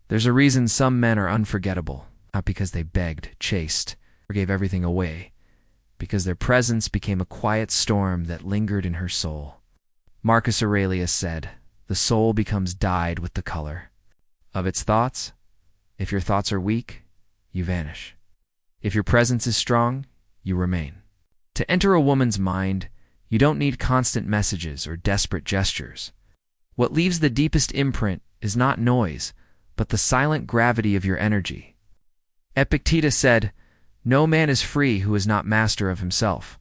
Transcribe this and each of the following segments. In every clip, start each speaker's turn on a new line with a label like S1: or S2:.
S1: There's a reason some men are unforgettable, not because they begged, chased, or gave everything away, because their presence became a quiet storm that lingered in her soul. Marcus Aurelius said, "The soul becomes dyed with the color of its thoughts. If your thoughts are weak, you vanish. If your presence is strong, you remain." To enter a woman's mind, you don't need constant messages or desperate gestures. What leaves the deepest imprint is not noise, but the silent gravity of your energy. Epictetus said, "No man is free who is not master of himself."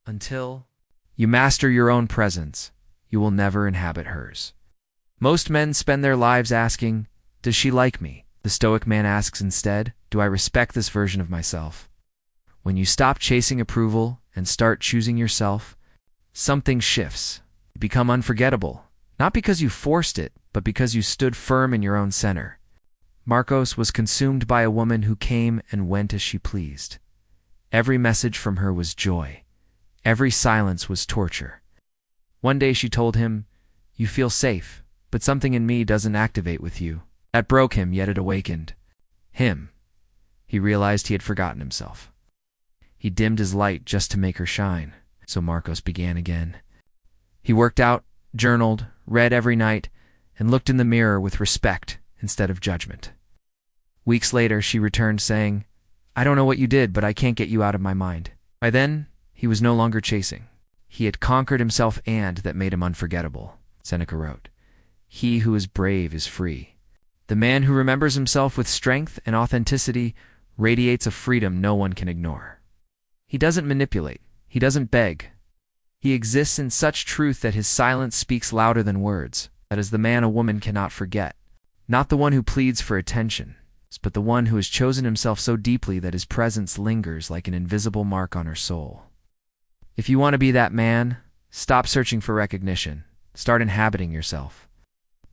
S1: Until you master your own presence, you will never inhabit hers. Most men spend their lives asking, "Does she like me?" The Stoic man asks instead, "Do I respect this version of myself?" When you stop chasing approval and start choosing yourself, something shifts. You become unforgettable, not because you forced it, but because you stood firm in your own center. Marcos was consumed by a woman who came and went as she pleased. Every message from her was joy. Every silence was torture. One day she told him, "You feel safe, but something in me doesn't activate with you." That broke him, yet it awakened him. He realized he had forgotten himself. He dimmed his light just to make her shine. So Marcos began again. He worked out, journaled, read every night, and looked in the mirror with respect instead of judgment. Weeks later, she returned saying, "I don't know what you did, but I can't get you out of my mind." By then, he was no longer chasing. He had conquered himself, and that made him unforgettable. Seneca wrote, "He who is brave is free." The man who remembers himself with strength and authenticity radiates a freedom no one can ignore. He doesn't manipulate. He doesn't beg. He exists in such truth that his silence speaks louder than words. That is the man a woman cannot forget. Not the one who pleads for attention, but the one who has chosen himself so deeply that his presence lingers like an invisible mark on her soul. If you want to be that man, stop searching for recognition. Start inhabiting yourself.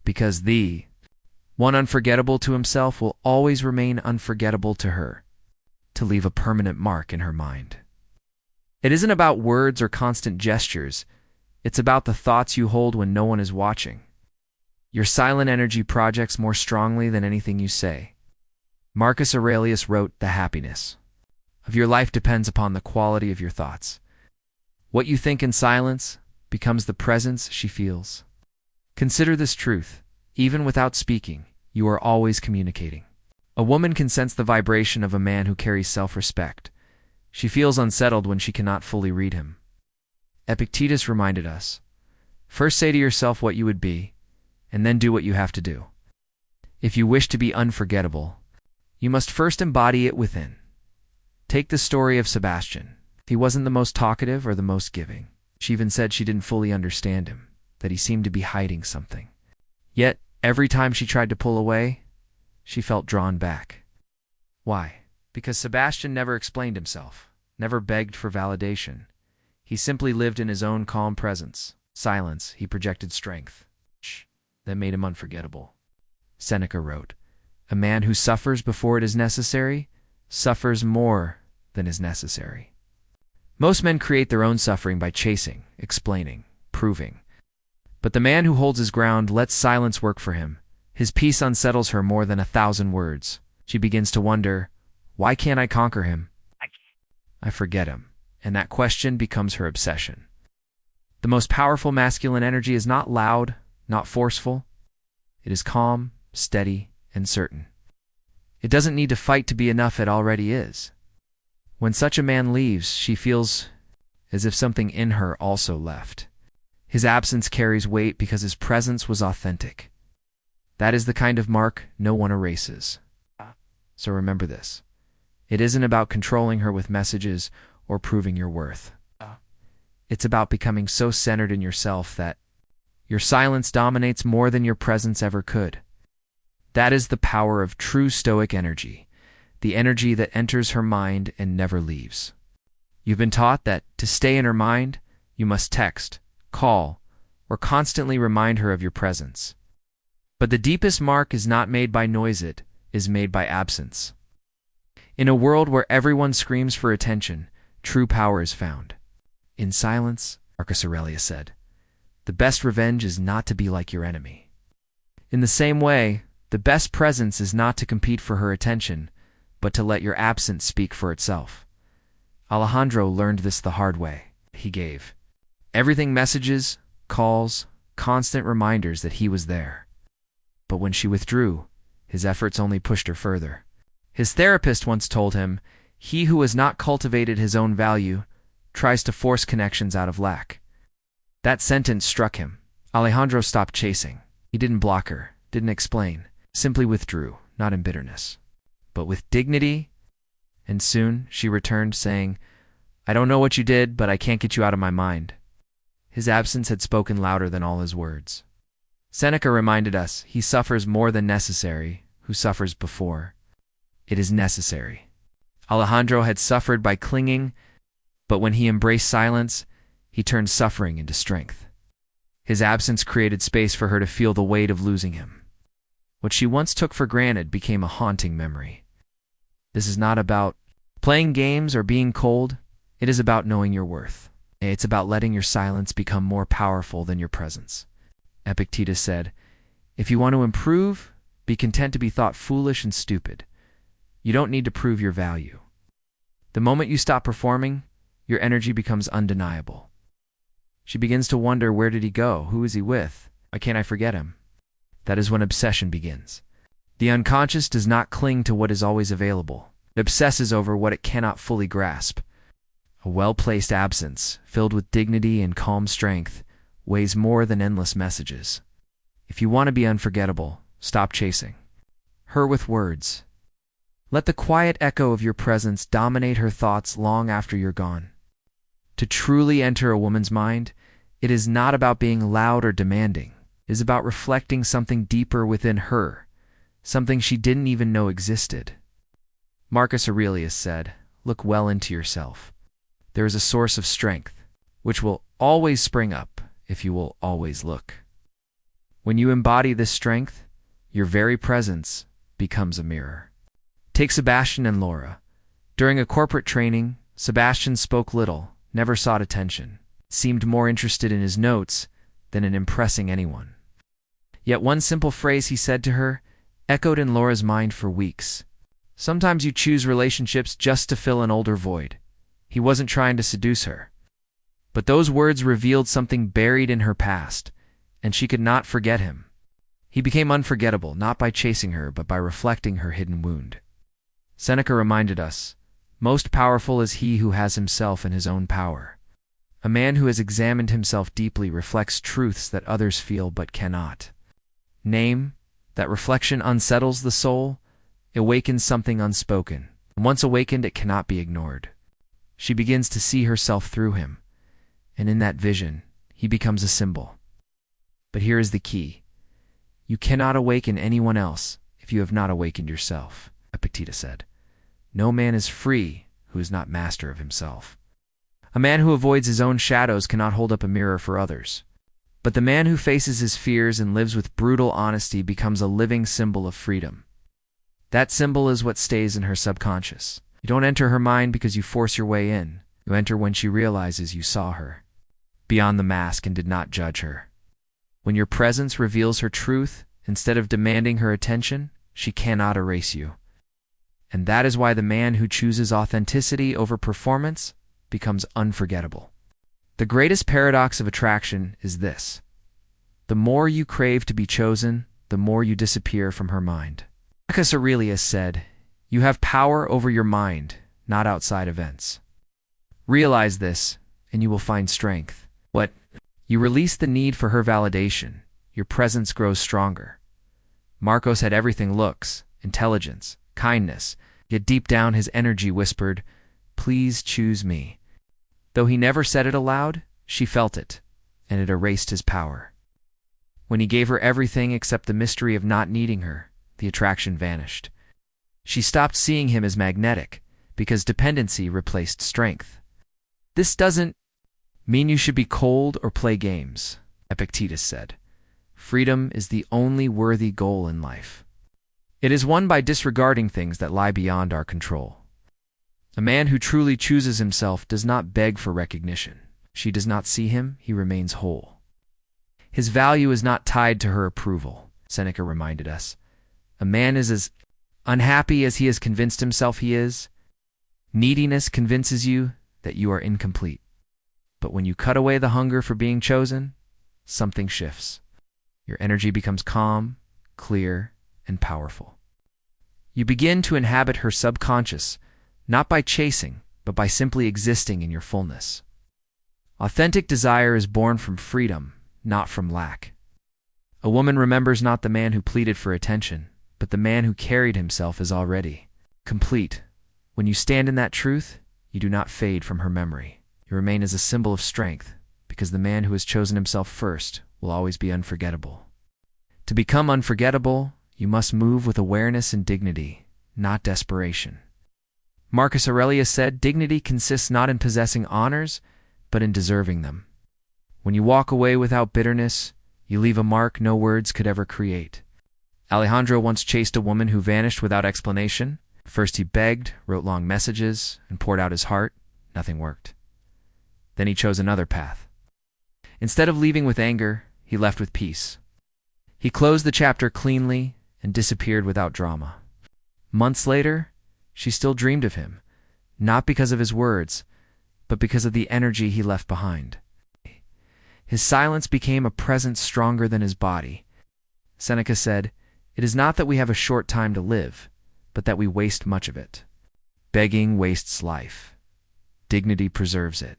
S1: Because the one unforgettable to himself will always remain unforgettable to her, to leave a permanent mark in her mind. It isn't about words or constant gestures. It's about the thoughts you hold when no one is watching. Your silent energy projects more strongly than anything you say. Marcus Aurelius wrote, "The happiness of your life depends upon the quality of your thoughts." What you think in silence becomes the presence she feels. Consider this truth. Even without speaking, you are always communicating. A woman can sense the vibration of a man who carries self-respect. She feels unsettled when she cannot fully read him. Epictetus reminded us, "First say to yourself what you would be, and then do what you have to do." If you wish to be unforgettable, you must first embody it within. Take the story of Sebastian. He wasn't the most talkative or the most giving. She even said she didn't fully understand him, that he seemed to be hiding something. Yet, every time she tried to pull away, she felt drawn back. Why? Because Sebastian never explained himself, never begged for validation. He simply lived in his own calm presence. Silence, he projected strength. That made him unforgettable. Seneca wrote, "A man who suffers before it is necessary suffers more than is necessary." Most men create their own suffering by chasing, explaining, proving. But the man who holds his ground lets silence work for him. His peace unsettles her more than 1,000 words. She begins to wonder, why can't I conquer him? I forget him. And that question becomes her obsession. The most powerful masculine energy is not loud, not forceful. It is calm, steady, and certain. It doesn't need to fight to be enough, it already is. When such a man leaves, she feels as if something in her also left. His absence carries weight because his presence was authentic. That is the kind of mark no one erases. So remember this. It isn't about controlling her with messages or proving your worth. It's about becoming so centered in yourself that your silence dominates more than your presence ever could. That is the power of true Stoic energy, the energy that enters her mind and never leaves. You've been taught that to stay in her mind, you must text, call, or constantly remind her of your presence. But the deepest mark is not made by noise, it is made by absence. In a world where everyone screams for attention, true power is found. In silence, Marcus Aurelius said, "The best revenge is not to be like your enemy." In the same way, The best presence is not to compete for her attention, but to let your absence speak for itself. Alejandro learned this the hard way. He gave everything messages, calls, constant reminders that he was there. But when she withdrew, his efforts only pushed her further. His therapist once told him, "He who has not cultivated his own value tries to force connections out of lack." That sentence struck him. Alejandro stopped chasing. He didn't block her, didn't explain, simply withdrew, not in bitterness, but with dignity. And soon she returned, saying, "I don't know what you did, but I can't get you out of my mind." His absence had spoken louder than all his words. Seneca reminded us, "He suffers more than necessary, who suffers before it is necessary." Alejandro had suffered by clinging, but when he embraced silence, he turned suffering into strength. His absence created space for her to feel the weight of losing him. What she once took for granted became a haunting memory. This is not about playing games or being cold. It is about knowing your worth. It's about letting your silence become more powerful than your presence. Epictetus said, "If you want to improve, be content to be thought foolish and stupid. You don't need to prove your value." The moment you stop performing, your energy becomes undeniable. She begins to wonder, where did he go? Who is he with? Why can't I forget him? That is when obsession begins. The unconscious does not cling to what is always available. It obsesses over what it cannot fully grasp. A well-placed absence, filled with dignity and calm strength, weighs more than endless messages. If you want to be unforgettable, stop chasing her with words. Let the quiet echo of your presence dominate her thoughts long after you're gone. To truly enter a woman's mind, it is not about being loud or demanding. It is about reflecting something deeper within her, something she didn't even know existed. Marcus Aurelius said, "Look well into yourself. There is a source of strength, which will always spring up if you will always look." When you embody this strength, your very presence becomes a mirror. Take Sebastian and Laura. During a corporate training, Sebastian spoke little, never sought attention, seemed more interested in his notes than in impressing anyone. Yet one simple phrase he said to her echoed in Laura's mind for weeks. Sometimes you choose relationships just to fill an older void. He wasn't trying to seduce her. But those words revealed something buried in her past, and she could not forget him. He became unforgettable, not by chasing her, but by reflecting her hidden wound. Seneca reminded us, "Most powerful is he who has himself in his own power." A man who has examined himself deeply reflects truths that others feel but cannot name. That reflection unsettles the soul, awakens something unspoken. Once awakened, it cannot be ignored. She begins to see herself through him, and in that vision, he becomes a symbol. But here is the key. You cannot awaken anyone else if you have not awakened yourself, Epictetus said. No man is free who is not master of himself. A man who avoids his own shadows cannot hold up a mirror for others. But the man who faces his fears and lives with brutal honesty becomes a living symbol of freedom. That symbol is what stays in her subconscious. You don't enter her mind because you force your way in. You enter when she realizes you saw her beyond the mask and did not judge her. When your presence reveals her truth, instead of demanding her attention, she cannot erase you. And that is why the man who chooses authenticity over performance becomes unforgettable. The greatest paradox of attraction is this. The more you crave to be chosen, the more you disappear from her mind. Marcus Aurelius said, "You have power over your mind, not outside events." Realize this, and you will find strength. What? You release the need for her validation. Your presence grows stronger. Marcos had everything: looks, intelligence, kindness, yet deep down his energy whispered, "Please choose me." Though he never said it aloud, she felt it, and it erased his power. When he gave her everything except the mystery of not needing her, the attraction vanished. She stopped seeing him as magnetic, because dependency replaced strength. This doesn't mean you should be cold or play games, Epictetus said. Freedom is the only worthy goal in life. It is won by disregarding things that lie beyond our control. A man who truly chooses himself does not beg for recognition. She does not see him, he remains whole. His value is not tied to her approval, Seneca reminded us. A man is as unhappy as he has convinced himself he is. Neediness convinces you that you are incomplete. But when you cut away the hunger for being chosen, something shifts. Your energy becomes calm, clear, and powerful. You begin to inhabit her subconscious, not by chasing, but by simply existing in your fullness. Authentic desire is born from freedom, not from lack. A woman remembers not the man who pleaded for attention, but the man who carried himself as already complete. When you stand in that truth, you do not fade from her memory. You remain as a symbol of strength, because the man who has chosen himself first will always be unforgettable. To become unforgettable, you must move with awareness and dignity, not desperation. Marcus Aurelius said, "Dignity consists not in possessing honors, but in deserving them." When you walk away without bitterness, you leave a mark no words could ever create. Alejandro once chased a woman who vanished without explanation. First he begged, wrote long messages, and poured out his heart. Nothing worked. Then he chose another path. Instead of leaving with anger, he left with peace. He closed the chapter cleanly and disappeared without drama. Months later, she still dreamed of him, not because of his words, but because of the energy he left behind. His silence became a presence stronger than his body. Seneca said, "It is not that we have a short time to live, but that we waste much of it." Begging wastes life. Dignity preserves it.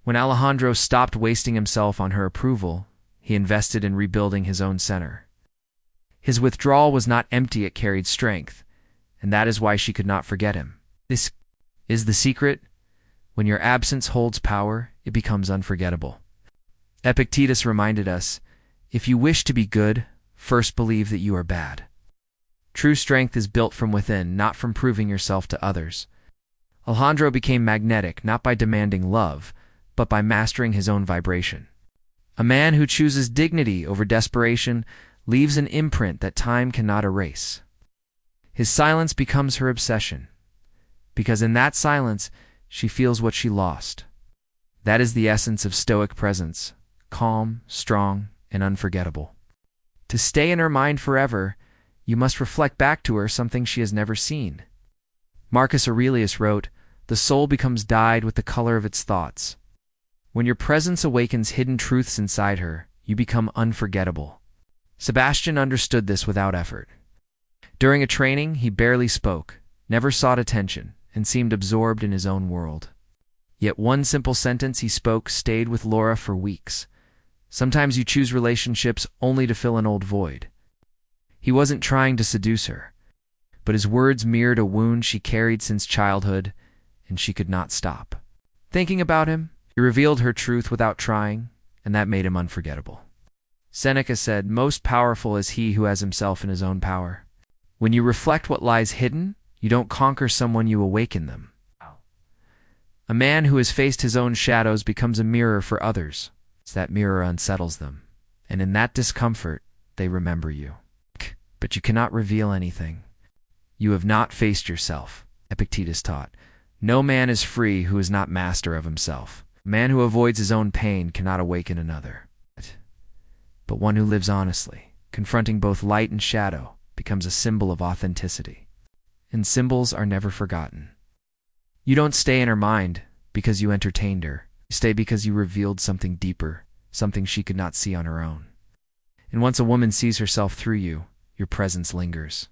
S1: When Alejandro stopped wasting himself on her approval, he invested in rebuilding his own center. His withdrawal was not empty, it carried strength, and that is why she could not forget him. This is the secret. When your absence holds power, it becomes unforgettable. Epictetus reminded us, "If you wish to be good, first believe that you are bad." True strength is built from within, not from proving yourself to others. Alejandro became magnetic, not by demanding love, but by mastering his own vibration. A man who chooses dignity over desperation leaves an imprint that time cannot erase. His silence becomes her obsession, because in that silence, she feels what she lost. That is the essence of Stoic presence, calm, strong, and unforgettable. To stay in her mind forever, you must reflect back to her something she has never seen. Marcus Aurelius wrote, "The soul becomes dyed with the color of its thoughts." When your presence awakens hidden truths inside her, you become unforgettable. Sebastian understood this without effort. During a training, he barely spoke, never sought attention, and seemed absorbed in his own world. Yet one simple sentence he spoke stayed with Laura for weeks. Sometimes you choose relationships only to fill an old void. He wasn't trying to seduce her, but his words mirrored a wound she carried since childhood, and she could not stop. Thinking about him, he revealed her truth without trying, and that made him unforgettable. Seneca said, "Most powerful is he who has himself in his own power." When you reflect what lies hidden, you don't conquer someone, you awaken them. A man who has faced his own shadows becomes a mirror for others. That mirror unsettles them, and in that discomfort, they remember you. But you cannot reveal anything. You have not faced yourself, Epictetus taught. No man is free who is not master of himself. A man who avoids his own pain cannot awaken another. But one who lives honestly, confronting both light and shadow, becomes a symbol of authenticity. And symbols are never forgotten. You don't stay in her mind because you entertained her. You stay because you revealed something deeper, something she could not see on her own. And once a woman sees herself through you, your presence lingers.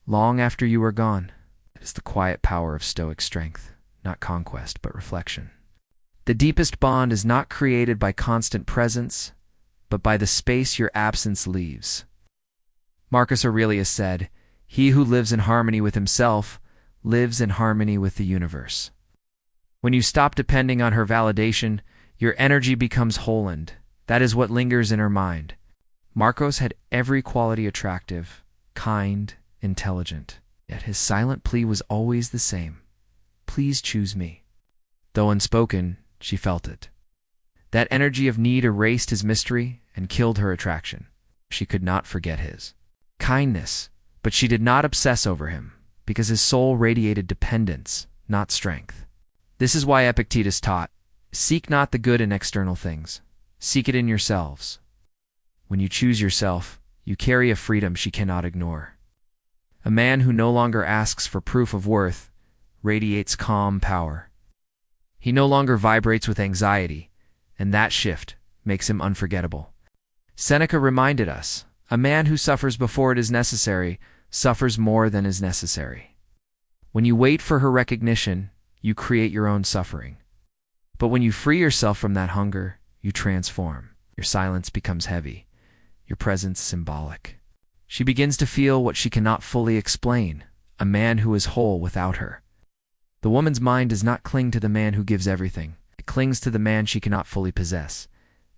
S1: Long after you are gone, it is the quiet power of Stoic strength, not conquest, but reflection. The deepest bond is not created by constant presence, but by the space your absence leaves. Marcus Aurelius said, "He who lives in harmony with himself lives in harmony with the universe." When you stop depending on her validation, your energy becomes wholened. That is what lingers in her mind. Marcos had every quality attractive, kind, intelligent, yet his silent plea was always the same. "Please choose me." Though unspoken, she felt it. That energy of need erased his mystery and killed her attraction. She could not forget his kindness, but she did not obsess over him, because his soul radiated dependence, not strength. This is why Epictetus taught, "Seek not the good in external things. Seek it in yourselves." When you choose yourself, you carry a freedom she cannot ignore. A man who no longer asks for proof of worth radiates calm power. He no longer vibrates with anxiety, and that shift makes him unforgettable. Seneca reminded us, a man who suffers before it is necessary suffers more than is necessary. When you wait for her recognition, you create your own suffering. But when you free yourself from that hunger, you transform. Your silence becomes heavy, your presence symbolic. She begins to feel what she cannot fully explain, a man who is whole without her. The woman's mind does not cling to the man who gives everything. It clings to the man she cannot fully possess.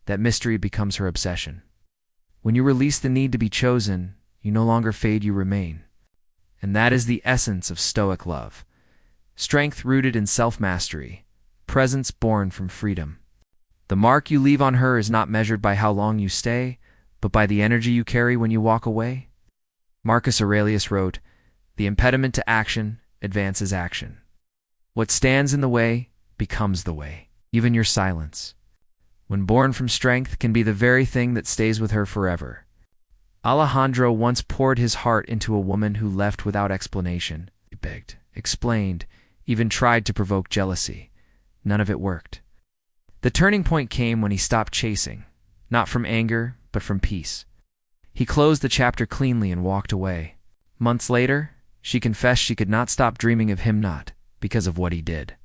S1: That mystery becomes her obsession. When you release the need to be chosen, you no longer fade, you remain. And that is the essence of Stoic love. Strength rooted in self-mastery, presence born from freedom. The mark you leave on her is not measured by how long you stay, but by the energy you carry when you walk away. Marcus Aurelius wrote, "The impediment to action advances action. What stands in the way becomes the way, even your silence. When born from strength can be the very thing that stays with her forever." Alejandro once poured his heart into a woman who left without explanation. He begged, explained, even tried to provoke jealousy. None of it worked. The turning point came when he stopped chasing, not from anger, but from peace. He closed the chapter cleanly and walked away. Months later, she confessed she could not stop dreaming of him, not because of what he did,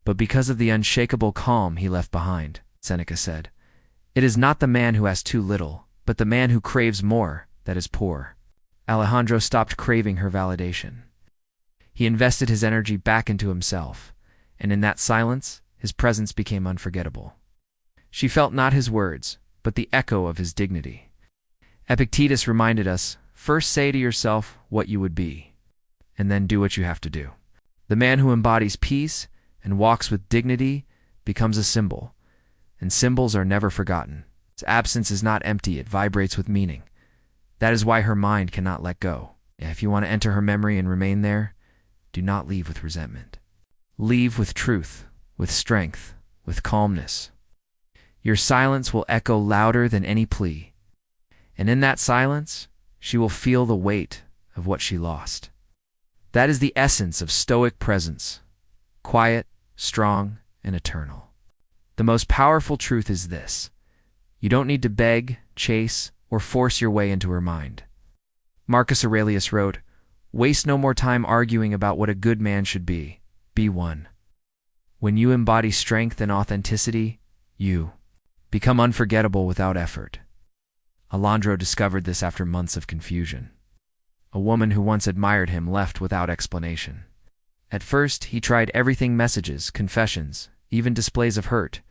S1: but because of the unshakable calm he left behind. Seneca said, "It is not the man who has too little, but the man who craves more that is poor." Alejandro stopped craving her validation. He invested his energy back into himself, and in that silence, his presence became unforgettable. She felt not his words, but the echo of his dignity. Epictetus reminded us, first say to yourself what you would be, and then do what you have to do. The man who embodies peace and walks with dignity becomes a symbol, and symbols are never forgotten. Its absence is not empty, it vibrates with meaning. That is why her mind cannot let go. If you want to enter her memory and remain there, do not leave with resentment. Leave with truth, with strength, with calmness. Your silence will echo louder than any plea, and in that silence, she will feel the weight of what she lost. That is the essence of Stoic presence, quiet, strong, and eternal. The most powerful truth is this: you don't need to beg, chase, or force your way into her mind. Marcus Aurelius wrote, "Waste no more time arguing about what a good man should be. Be one." When you embody strength and authenticity, you become unforgettable without effort. Alejandro discovered this after months of confusion. A woman who once admired him left without explanation. At first, he tried everything: messages, confessions, even displays of hurt.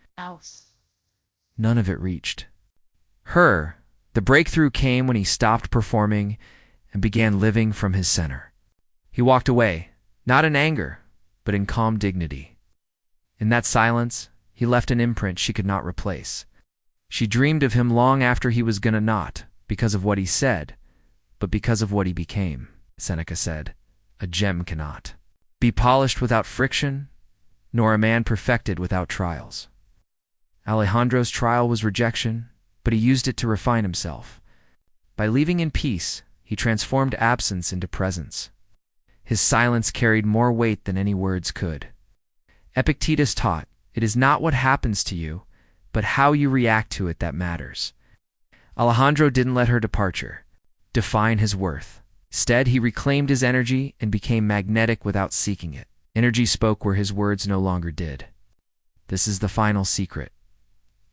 S1: None of it reached her. The breakthrough came when he stopped performing and began living from his center. He walked away, not in anger, but in calm dignity. In that silence, he left an imprint she could not replace. She dreamed of him long after he was gone, not because of what he said, but because of what he became. Seneca said, "A gem cannot be polished without friction, nor a man perfected without trials." Alejandro's trial was rejection, but he used it to refine himself. By leaving in peace, he transformed absence into presence. His silence carried more weight than any words could. Epictetus taught, it is not what happens to you, but how you react to it that matters. Alejandro didn't let her departure define his worth. Instead, he reclaimed his energy and became magnetic without seeking it. Energy spoke where his words no longer did. This is the final secret.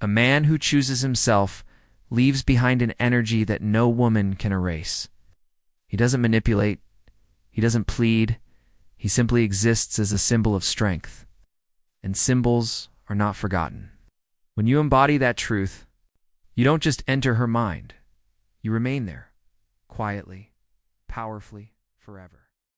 S1: A man who chooses himself leaves behind an energy that no woman can erase. He doesn't manipulate. He doesn't plead. He simply exists as a symbol of strength. And symbols are not forgotten. When you embody that truth, you don't just enter her mind. You remain there, quietly, powerfully, forever.